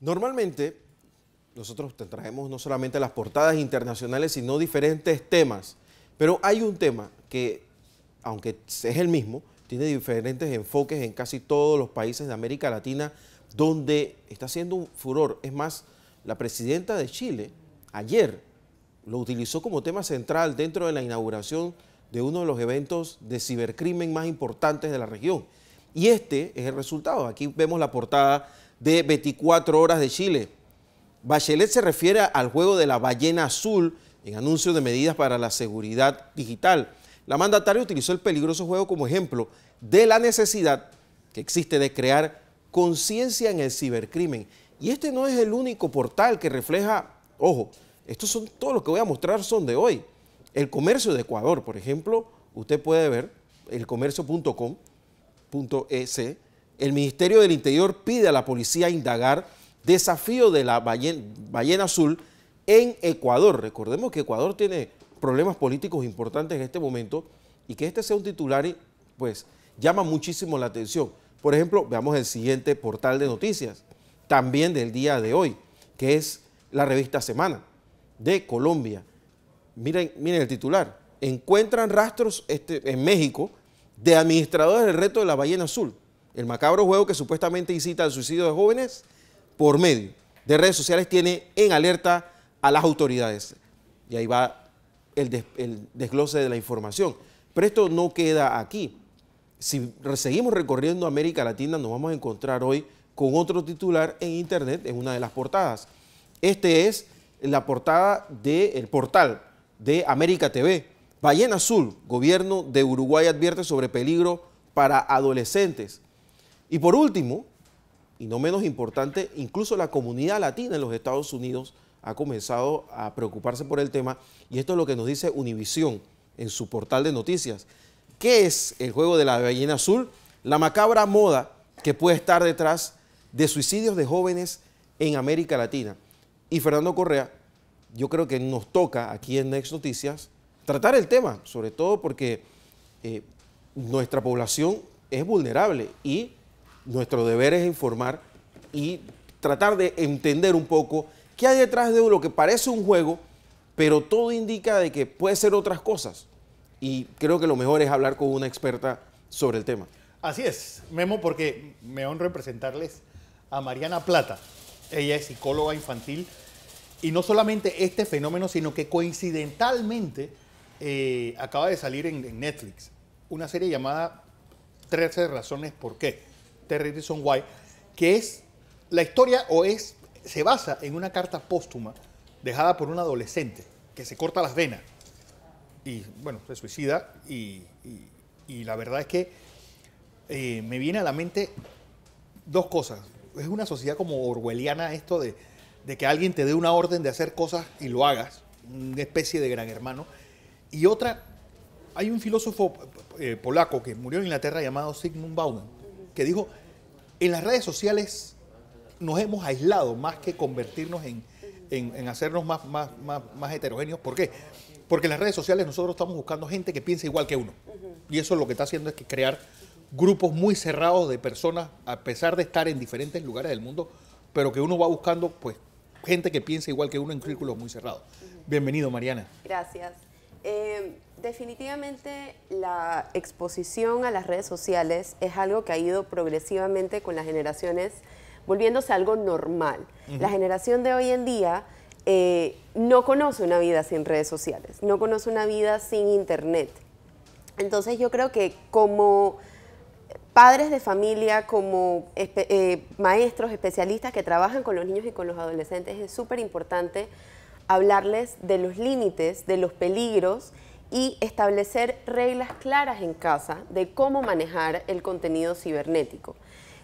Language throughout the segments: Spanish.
Normalmente, nosotros te traemos no solamente las portadas internacionales, sino diferentes temas. Pero hay un tema que, aunque es el mismo, tiene diferentes enfoques en casi todos los países de América Latina, donde está haciendo un furor. Es más, la presidenta de Chile, ayer, lo utilizó como tema central dentro de la inauguración de uno de los eventos de cibercrimen más importantes de la región. Y este es el resultado. Aquí vemos la portada de 24 horas de Chile. Bachelet se refiere al juego de la ballena azul en anuncio de medidas para la seguridad digital. La mandataria utilizó el peligroso juego como ejemplo de la necesidad que existe de crear conciencia en el cibercrimen. Y este no es el único portal que refleja, ojo, estos son todos los que voy a mostrar son de hoy. El Comercio de Ecuador, por ejemplo, usted puede ver elcomercio.com.es. El Ministerio del Interior pide a la policía indagar desafío de la ballena azul en Ecuador. Recordemos que Ecuador tiene problemas políticos importantes en este momento y que este sea un titular, pues, llama muchísimo la atención. Por ejemplo, veamos el siguiente portal de noticias, también del día de hoy, que es la revista Semana de Colombia. Miren el titular. Encuentran rastros en México de administradores del reto de la ballena azul, el macabro juego que supuestamente incita al suicidio de jóvenes por medio de redes sociales tiene en alerta a las autoridades. Y ahí va el desglose de la información. Pero esto no queda aquí. Si seguimos recorriendo América Latina, nos vamos a encontrar hoy con otro titular en internet en una de las portadas. Este es la portada del portal de América TV. Ballena azul, gobierno de Uruguay advierte sobre peligro para adolescentes. Y por último, y no menos importante, incluso la comunidad latina en los Estados Unidos ha comenzado a preocuparse por el tema, y esto es lo que nos dice Univisión en su portal de noticias. ¿Qué es el juego de la ballena azul? La macabra moda que puede estar detrás de suicidios de jóvenes en América Latina. Y Fernando Correa, yo creo que nos toca aquí en Next Noticias tratar el tema, sobre todo porque nuestra población es vulnerable y nuestro deber es informar y tratar de entender un poco qué hay detrás de lo que parece un juego, pero todo indica de que puede ser otras cosas. Y creo que lo mejor es hablar con una experta sobre el tema. Así es, Memo, porque me honro en presentarles a Mariana Plata. Ella es psicóloga infantil y no solamente este fenómeno, sino que coincidentalmente acaba de salir en Netflix una serie llamada 13 razones por qué. 13 Reasons Why, que es la historia se basa en una carta póstuma dejada por un adolescente que se corta las venas y, bueno, se suicida y la verdad es que me viene a la mente dos cosas. Es una sociedad como orwelliana esto de que alguien te dé una orden de hacer cosas y lo hagas, una especie de gran hermano. Y otra, hay un filósofo polaco que murió en Inglaterra llamado Zygmunt Bauman, que dijo, en las redes sociales nos hemos aislado más que convertirnos en hacernos más heterogéneos. ¿Por qué? Porque en las redes sociales nosotros estamos buscando gente que piense igual que uno. Y eso lo que está haciendo es que crear grupos muy cerrados de personas, a pesar de estar en diferentes lugares del mundo, pero que uno va buscando pues gente que piense igual que uno en círculos muy cerrados. Bienvenido, Mariana. Gracias. Definitivamente la exposición a las redes sociales es algo que ha ido progresivamente con las generaciones volviéndose algo normal. La generación de hoy en día no conoce una vida sin redes sociales, no conoce una vida sin internet. Entonces yo creo que como padres de familia, como maestros, especialistas que trabajan con los niños y con los adolescentes, es súper importante hablarles de los límites, de los peligros y establecer reglas claras en casa de cómo manejar el contenido cibernético.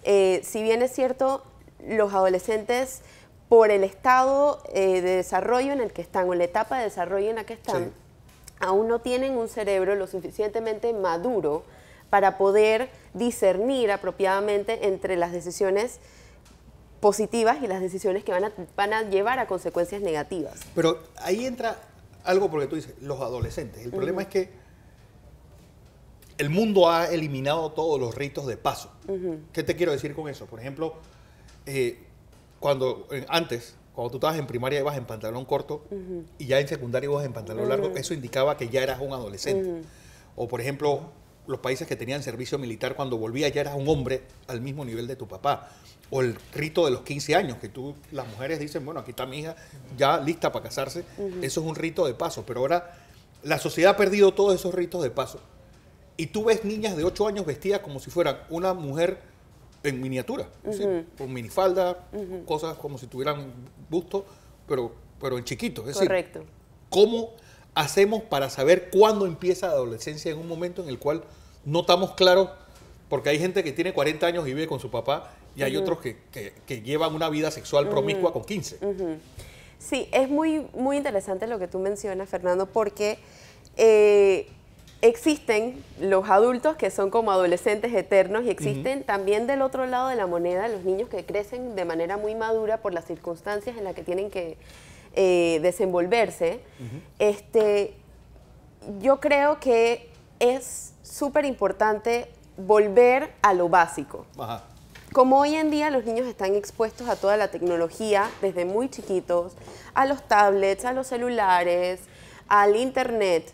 Si bien es cierto, los adolescentes, por el estado de desarrollo en el que están o la etapa de desarrollo en la que están, sí, aún no tienen un cerebro lo suficientemente maduro para poder discernir apropiadamente entre las decisiones positivas y las decisiones que van a llevar a consecuencias negativas. Pero ahí entra algo porque tú dices, los adolescentes. El problema es que el mundo ha eliminado todos los ritos de paso. ¿Qué te quiero decir con eso? Por ejemplo, antes, cuando tú estabas en primaria ibas en pantalón corto y ya en secundaria ibas en pantalón largo, eso indicaba que ya eras un adolescente. O por ejemplo, los países que tenían servicio militar, cuando volvías ya eras un hombre al mismo nivel de tu papá. O el rito de los 15 años, que las mujeres dicen, bueno, aquí está mi hija ya lista para casarse. Eso es un rito de paso, pero ahora la sociedad ha perdido todos esos ritos de paso. Y tú ves niñas de 8 años vestidas como si fueran una mujer en miniatura, ¿sí? Con minifalda, cosas como si tuvieran busto, pero en chiquito. Es Correcto. decir, ¿cómo hacemos para saber cuándo empieza la adolescencia en un momento en el cual no estamos claros? Porque hay gente que tiene 40 años y vive con su papá y hay otros que llevan una vida sexual promiscua con 15. Sí, es muy, muy interesante lo que tú mencionas, Fernando, porque existen los adultos que son como adolescentes eternos y existen también del otro lado de la moneda los niños que crecen de manera muy madura por las circunstancias en las que tienen que desenvolverse. Yo creo que es súper importante volver a lo básico. Ajá. Como hoy en día los niños están expuestos a toda la tecnología desde muy chiquitos, a los tablets, a los celulares, al internet,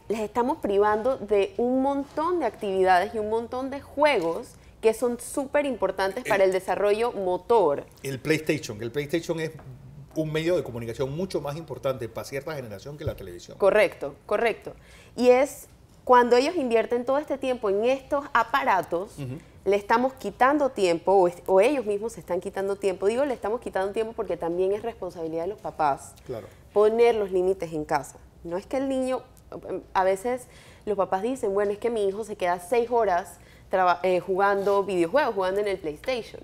les estamos privando de un montón de actividades y un montón de juegos que son súper importantes para el desarrollo motor. El PlayStation es un medio de comunicación mucho más importante para cierta generación que la televisión. Correcto, correcto. Y es cuando ellos invierten todo este tiempo en estos aparatos, le estamos quitando tiempo, o ellos mismos se están quitando tiempo. Digo, le estamos quitando tiempo porque también es responsabilidad de los papás poner los límites en casa. No es que el niño, a veces los papás dicen, bueno, es que mi hijo se queda 6 horas jugando videojuegos, jugando en el PlayStation.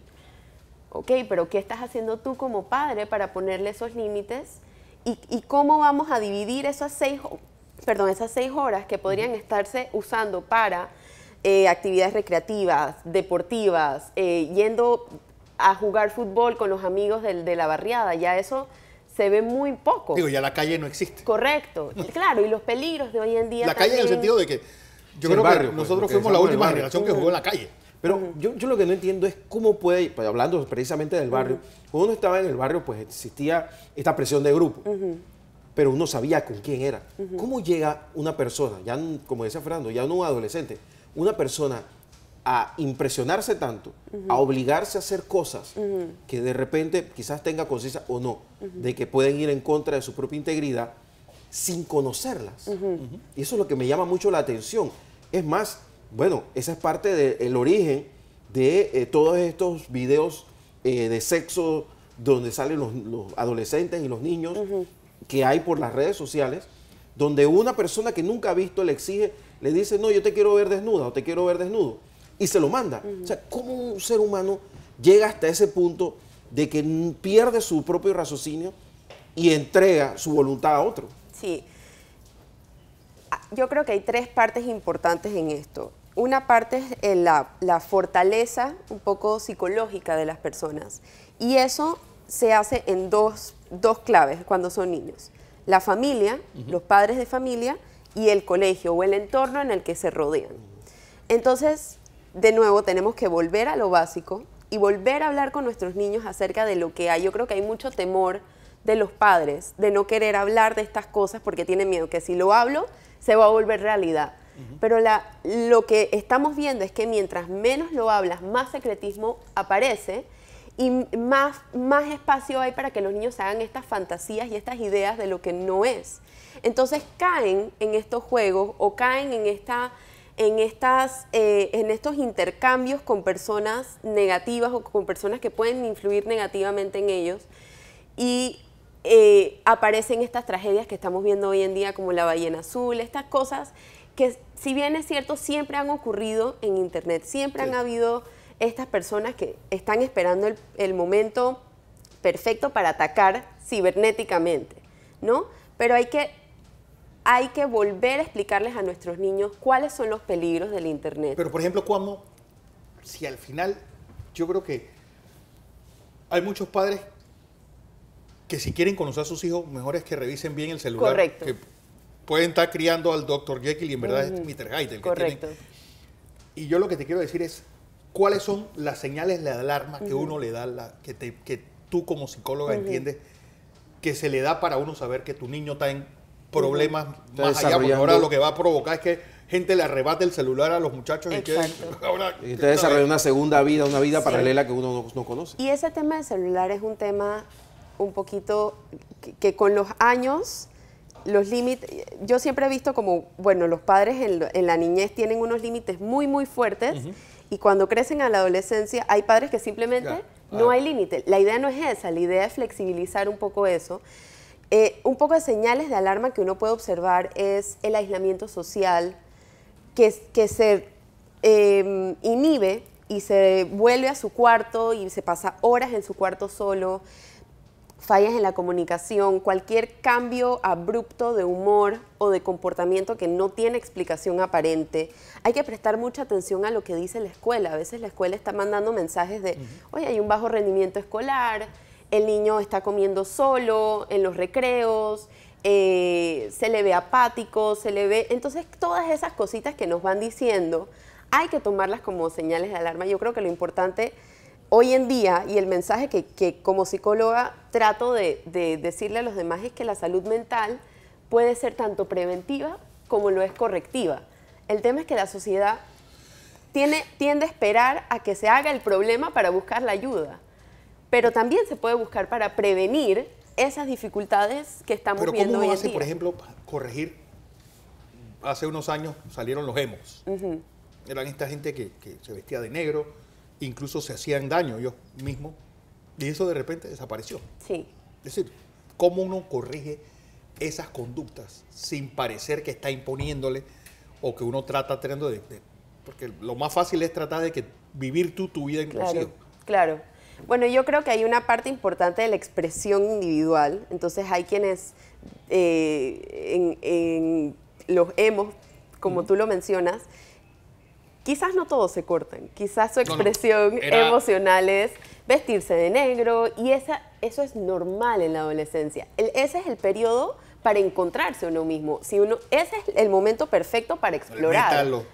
Ok, pero ¿qué estás haciendo tú como padre para ponerle esos límites? ¿Y cómo vamos a dividir esas 6 horas que podrían estarse usando para actividades recreativas, deportivas, yendo a jugar fútbol con los amigos de la barriada? Ya eso se ve muy poco. Digo, ya la calle no existe. Correcto, claro, y los peligros de hoy en día La calle en el sentido de que yo creo que nosotros fuimos la última generación que jugó en la calle. Pero yo lo que no entiendo es cómo puede, pues, hablando precisamente del barrio, cuando uno estaba en el barrio, pues existía esta presión de grupo, pero uno sabía con quién era. ¿Cómo llega una persona, ya como decía Fernando, ya no un adolescente, una persona a impresionarse tanto, a obligarse a hacer cosas que de repente quizás tenga conciencia o no, de que pueden ir en contra de su propia integridad sin conocerlas? Y eso es lo que me llama mucho la atención. Es más, bueno, esa es parte del origen de todos estos videos de sexo donde salen los adolescentes y los niños que hay por las redes sociales, donde una persona que nunca ha visto le exige, le dice, no, yo te quiero ver desnuda o te quiero ver desnudo, y se lo manda. O sea, ¿cómo un ser humano llega hasta ese punto de que pierde su propio raciocinio y entrega su voluntad a otro? Sí. Yo creo que hay 3 partes importantes en esto. Una parte es la fortaleza un poco psicológica de las personas. Y eso se hace en dos claves cuando son niños. La familia, los padres de familia y el colegio o el entorno en el que se rodean. Entonces, de nuevo, tenemos que volver a lo básico y volver a hablar con nuestros niños acerca de lo que hay. Yo creo que hay mucho temor de los padres de no querer hablar de estas cosas porque tienen miedo que si lo hablo se va a volver realidad. Pero lo que estamos viendo es que mientras menos lo hablas, más secretismo aparece y más espacio hay para que los niños hagan estas fantasías y estas ideas de lo que no es. Entonces caen en estos juegos o caen en estos intercambios con personas negativas o con personas que pueden influir negativamente en ellos y aparecen estas tragedias que estamos viendo hoy en día como la ballena azul, estas cosas que si bien es cierto siempre han ocurrido en internet, siempre han habido estas personas que están esperando el momento perfecto para atacar cibernéticamente, ¿no? Pero hay que volver a explicarles a nuestros niños cuáles son los peligros del internet. Pero, por ejemplo, si al final, yo creo que hay muchos padres que si quieren conocer a sus hijos, mejor es que revisen bien el celular. Correcto. Que pueden estar criando al Dr. Jekyll y en verdad es Mr. Hyde el que Correcto. tienen. Y yo lo que te quiero decir es, ¿cuáles son las señales de alarma que uno le da, que tú como psicóloga entiendes que se le da para uno saber que tu niño está en problemas más allá? Porque ahora lo que va a provocar es que gente le arrebate el celular a los muchachos y que ahora y te desarrolla una segunda vida, una vida paralela que uno no conoce. Y ese tema del celular es un tema un poquito que con los años, los límites, yo siempre he visto como, bueno, los padres en la niñez tienen unos límites muy, muy fuertes y cuando crecen a la adolescencia hay padres que simplemente no hay límite. La idea no es esa, la idea es flexibilizar un poco eso. Un poco de señales de alarma que uno puede observar es el aislamiento social, que se inhibe y se vuelve a su cuarto y se pasa horas en su cuarto solo, fallas en la comunicación, cualquier cambio abrupto de humor o de comportamiento que no tiene explicación aparente. Hay que prestar mucha atención a lo que dice la escuela. A veces la escuela está mandando mensajes de, oye, hay un bajo rendimiento escolar, el niño está comiendo solo en los recreos, se le ve apático, se le ve... Entonces, todas esas cositas que nos van diciendo, hay que tomarlas como señales de alarma. Yo creo que lo importante hoy en día, y el mensaje que como psicóloga trato de decirle a los demás es que la salud mental puede ser tanto preventiva como lo es correctiva. El tema es que la sociedad tiende a esperar a que se haga el problema para buscar la ayuda, pero también se puede buscar para prevenir esas dificultades que estamos viendo hoy en día. ¿Pero cómo hace, por ejemplo, corregir? Hace unos años salieron los emos. Eran esta gente que se vestía de negro, incluso se hacían daño ellos mismos, y eso de repente desapareció. Sí. Es decir, ¿cómo uno corrige esas conductas sin parecer que está imponiéndole o que uno trata teniendo porque lo más fácil es tratar de vivir tú tu vida inclusive. Claro. Bueno, yo creo que hay una parte importante de la expresión individual. Entonces hay quienes en los emos, como tú lo mencionas, quizás no todos se cortan, quizás su expresión emocional es vestirse de negro y eso es normal en la adolescencia. Ese es el periodo para encontrarse uno mismo. Ese es el momento perfecto para explorar. Los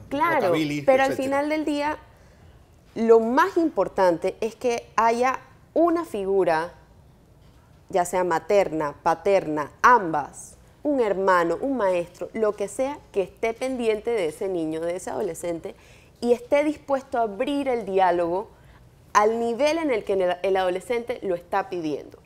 claro, rockabilly, pero etcétera. Al final del día, lo más importante es que haya una figura, ya sea materna, paterna, ambas, un hermano, un maestro, lo que sea, que esté pendiente de ese niño, de ese adolescente y esté dispuesto a abrir el diálogo al nivel en el que el adolescente lo está pidiendo.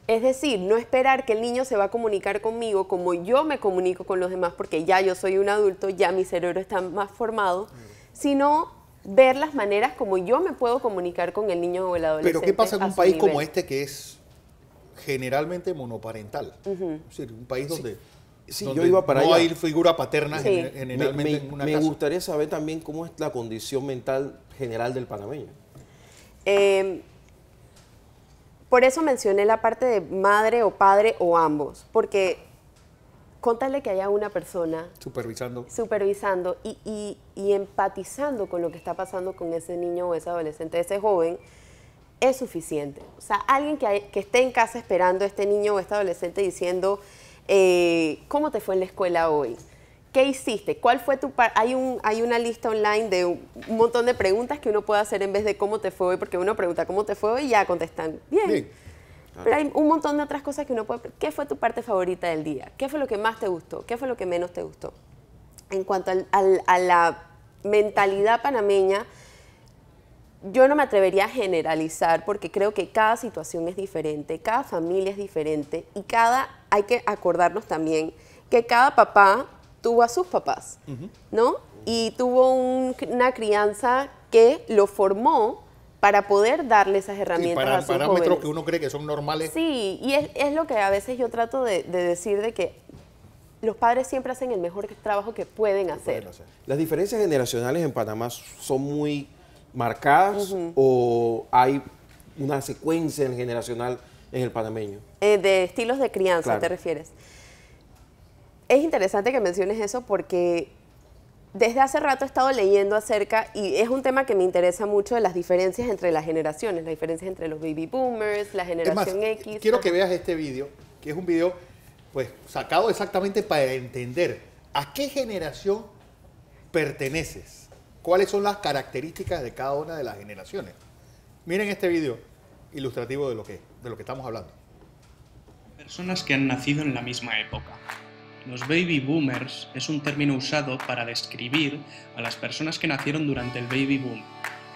Es decir, no esperar que el niño se va a comunicar conmigo como yo me comunico con los demás, porque ya yo soy un adulto, ya mi cerebro está más formado, sino ver las maneras como yo me puedo comunicar con el niño o el adolescente. Pero ¿qué pasa en un país como este que es generalmente monoparental? Es decir, un país donde, yo iba para no allá. hay figura paterna generalmente en una casa. Me gustaría saber también cómo es la condición mental general del panameño. Por eso mencioné la parte de madre o padre o ambos, porque contarle que haya una persona supervisando y empatizando con lo que está pasando con ese niño o ese adolescente, ese joven, es suficiente. O sea, alguien que esté en casa esperando a este niño o este adolescente diciendo, ¿cómo te fue en la escuela hoy? ¿Qué hiciste? ¿Cuál fue tu hay una lista online de un montón de preguntas que uno puede hacer en vez de cómo te fue hoy, porque uno pregunta cómo te fue hoy y ya contestan bien. Pero hay un montón de otras cosas que uno puede... ¿Qué fue tu parte favorita del día? ¿Qué fue lo que más te gustó? ¿Qué fue lo que menos te gustó? En cuanto a la mentalidad panameña, yo no me atrevería a generalizar porque creo que cada situación es diferente, cada familia es diferente y hay que acordarnos también que cada papá tuvo a sus papás, ¿no? Y tuvo una crianza que lo formó para poder darle esas herramientas a sus parámetros jóvenes. que uno cree que son normales. Sí, y es lo que a veces yo trato de decir, de que los padres siempre hacen el mejor trabajo que pueden hacer. ¿Las diferencias generacionales en Panamá son muy marcadas o hay una secuencia generacional en el panameño? De estilos de crianza, claro. ¿Te refieres? Es interesante que menciones eso porque desde hace rato he estado leyendo acerca, y es un tema que me interesa mucho, de las diferencias entre las generaciones, las diferencias entre los baby boomers, la generación X. Quiero que veas este video, que es un video pues sacado exactamente para entender a qué generación perteneces. cuáles son las características de cada una de las generaciones. Miren este video ilustrativo de lo que estamos hablando. Personas que han nacido en la misma época. Los baby boomers es un término usado para describir a las personas que nacieron durante el baby boom,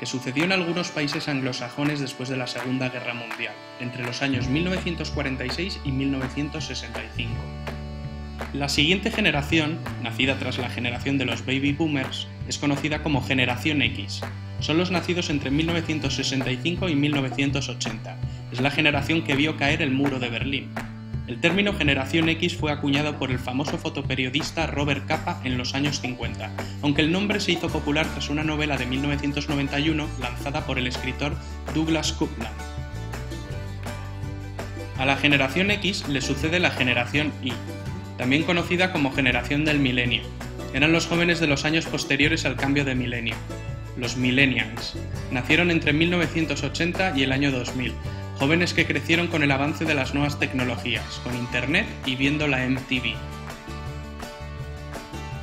que sucedió en algunos países anglosajones después de la Segunda Guerra Mundial, entre los años 1946 y 1965. La siguiente generación, nacida tras la generación de los baby boomers, es conocida como generación X. Son los nacidos entre 1965 y 1980. Es la generación que vio caer el muro de Berlín. El término generación X fue acuñado por el famoso fotoperiodista Robert Capa en los años 50, aunque el nombre se hizo popular tras una novela de 1991 lanzada por el escritor Douglas Coupland. A la generación X le sucede la generación Y, también conocida como generación del milenio. Eran los jóvenes de los años posteriores al cambio de milenio. Los millennials. Nacieron entre 1980 y el año 2000. Jóvenes que crecieron con el avance de las nuevas tecnologías, con Internet y viendo la MTV.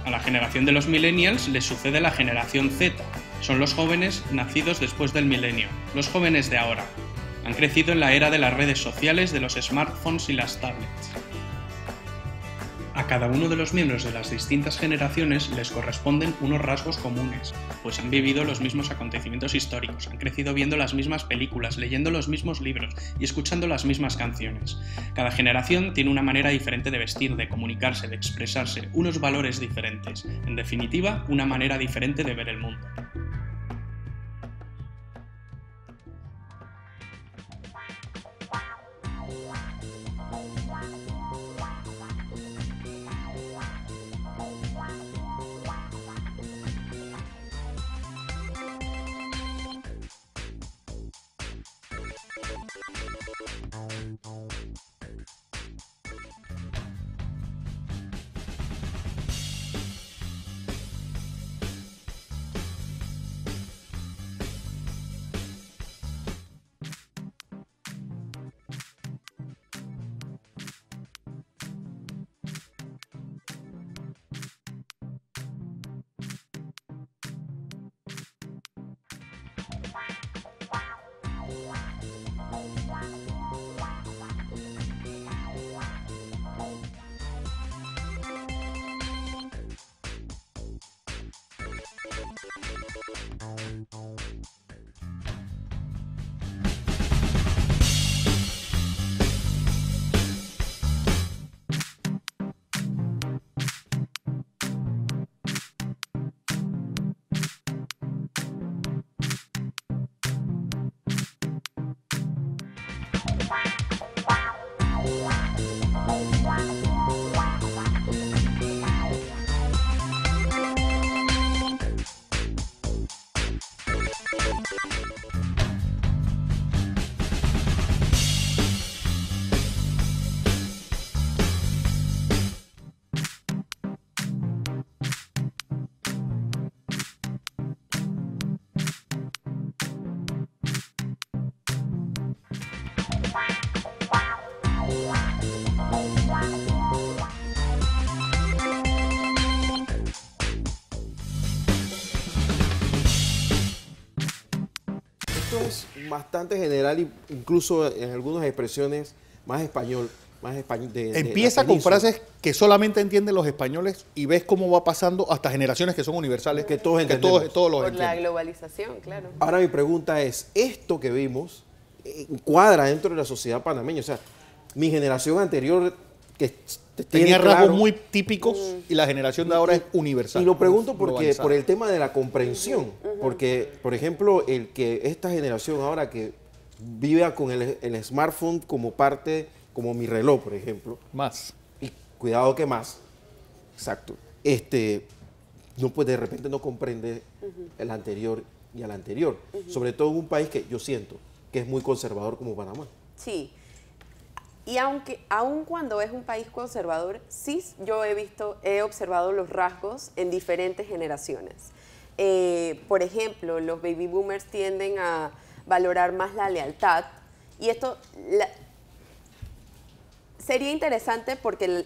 A la generación de los millennials les sucede la generación Z. Son los jóvenes nacidos después del milenio, los jóvenes de ahora. Han crecido en la era de las redes sociales, de los smartphones y las tablets. A cada uno de los miembros de las distintas generaciones les corresponden unos rasgos comunes, pues han vivido los mismos acontecimientos históricos, han crecido viendo las mismas películas, leyendo los mismos libros y escuchando las mismas canciones. Cada generación tiene una manera diferente de vestir, de comunicarse, de expresarse, unos valores diferentes. En definitiva, una manera diferente de ver el mundo. Es bastante general e incluso en algunas expresiones más español. Empieza con frases que solamente entienden los españoles y ves cómo va pasando hasta generaciones que son universales. Que todos entendemos. Todos los Por entienden. la globalización, claro. Ahora mi pregunta es, ¿esto que vimos cuadra dentro de la sociedad panameña? O sea, mi generación anterior que tenía rasgos muy típicos y la generación de ahora es universal. Y lo pregunto porque por el tema de la comprensión, porque, por ejemplo, el que esta generación ahora que vive con el smartphone como parte, como mi reloj, por ejemplo. Más. Y cuidado que más. Exacto. No, pues de repente no comprende el anterior y al anterior. Sobre todo en un país que yo siento que es muy conservador como Panamá. Sí. Y aun cuando es un país conservador, sí yo he observado los rasgos en diferentes generaciones. Por ejemplo, los baby boomers tienden a valorar más la lealtad y esto sería interesante porque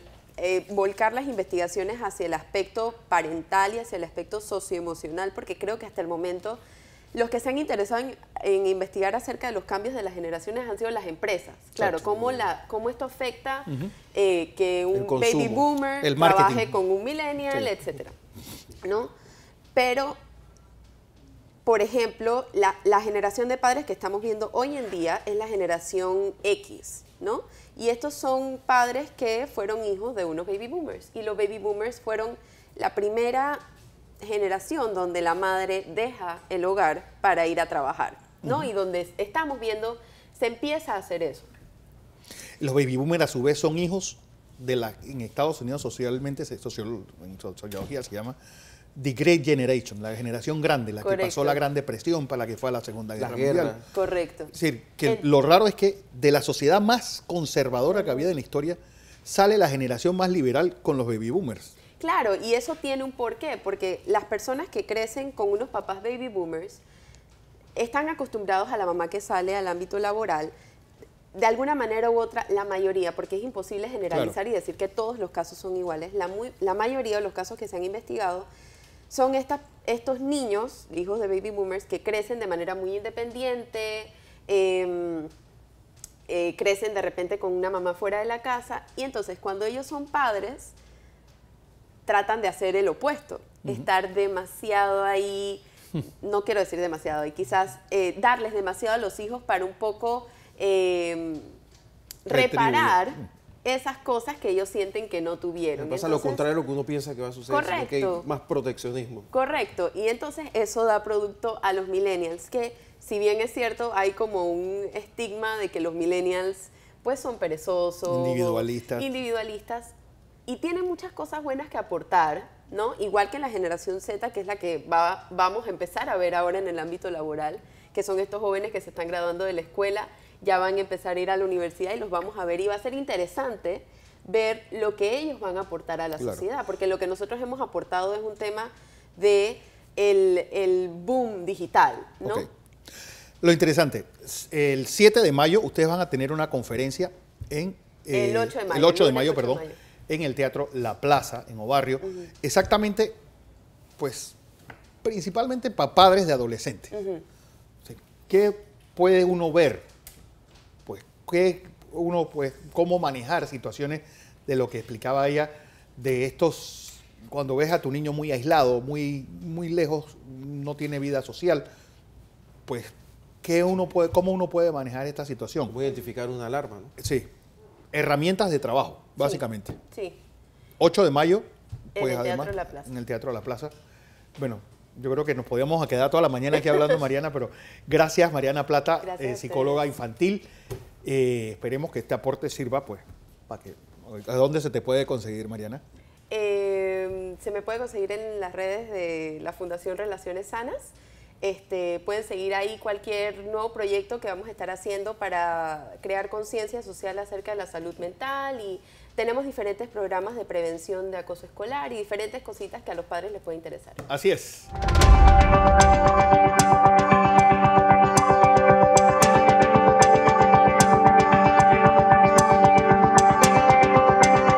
volcar las investigaciones hacia el aspecto parental y hacia el aspecto socioemocional, porque creo que hasta el momento los que se han interesado en investigar acerca de los cambios de las generaciones han sido las empresas. Claro, cómo esto afecta que un baby boomer trabaje con un millennial, etcétera, ¿no? Pero, por ejemplo, la generación de padres que estamos viendo hoy en día es la generación X, ¿no? Y estos son padres que fueron hijos de unos baby boomers. Y los baby boomers fueron la primera generación donde la madre deja el hogar para ir a trabajar, ¿no? Y donde estamos viendo, se empieza a hacer eso. Los baby boomers a su vez son hijos de en Estados Unidos socialmente, en sociología se llama The Great Generation, la generación grande, la que pasó la Gran Depresión, para la que fue a la Segunda Guerra Mundial. Correcto. Es decir, que lo raro es que de la sociedad más conservadora que había en la historia, sale la generación más liberal con los baby boomers. Claro, y eso tiene un porqué, porque las personas que crecen con unos papás baby boomers están acostumbrados a la mamá que sale al ámbito laboral, de alguna manera u otra, la mayoría, porque es imposible generalizar y decir que todos los casos son iguales, la mayoría de los casos que se han investigado son estos niños, hijos de baby boomers, que crecen de manera muy independiente, crecen de repente con una mamá fuera de la casa, y entonces cuando ellos son padres, tratan de hacer el opuesto, estar demasiado ahí, no quiero decir demasiado, y quizás darles demasiado a los hijos para un poco reparar esas cosas que ellos sienten que no tuvieron. Pasa lo contrario de lo que uno piensa que va a suceder, sino que hay más proteccionismo. Correcto, y entonces eso da producto a los millennials, que si bien es cierto, hay como un estigma de que los millennials pues son perezosos, individualistas, y tienen muchas cosas buenas que aportar, ¿no? Igual que la generación Z, que es la que vamos a empezar a ver ahora en el ámbito laboral, que son estos jóvenes que se están graduando de la escuela, ya van a empezar a ir a la universidad y los vamos a ver, y va a ser interesante ver lo que ellos van a aportar a la sociedad, porque lo que nosotros hemos aportado es un tema de el boom digital, ¿no? Okay. Lo interesante, el 7 de mayo ustedes van a tener una conferencia en... el 8 de mayo. El 8 de mayo, perdón. En el Teatro La Plaza, en Obarrio, exactamente, pues, principalmente para padres de adolescentes. ¿Qué puede uno ver? Pues, cómo manejar situaciones de lo que explicaba ella, de estos, cuando ves a tu niño muy aislado, muy lejos, no tiene vida social, pues, ¿cómo uno puede manejar esta situación? ¿Cómo identificar una alarma, no? Sí. Herramientas de trabajo, básicamente. Sí. 8 de mayo, pues en además, en el Teatro de la Plaza. Bueno, yo creo que nos podíamos quedar toda la mañana aquí hablando, Mariana, pero gracias, Mariana Plata, psicóloga infantil. Esperemos que este aporte sirva, pues, para que... ¿A dónde se te puede conseguir, Mariana? Se me puede conseguir en las redes de la Fundación Relaciones Sanas. Pueden seguir ahí cualquier nuevo proyecto que vamos a estar haciendo para crear conciencia social acerca de la salud mental, y tenemos diferentes programas de prevención de acoso escolar y diferentes cositas que a los padres les puede interesar. Así es.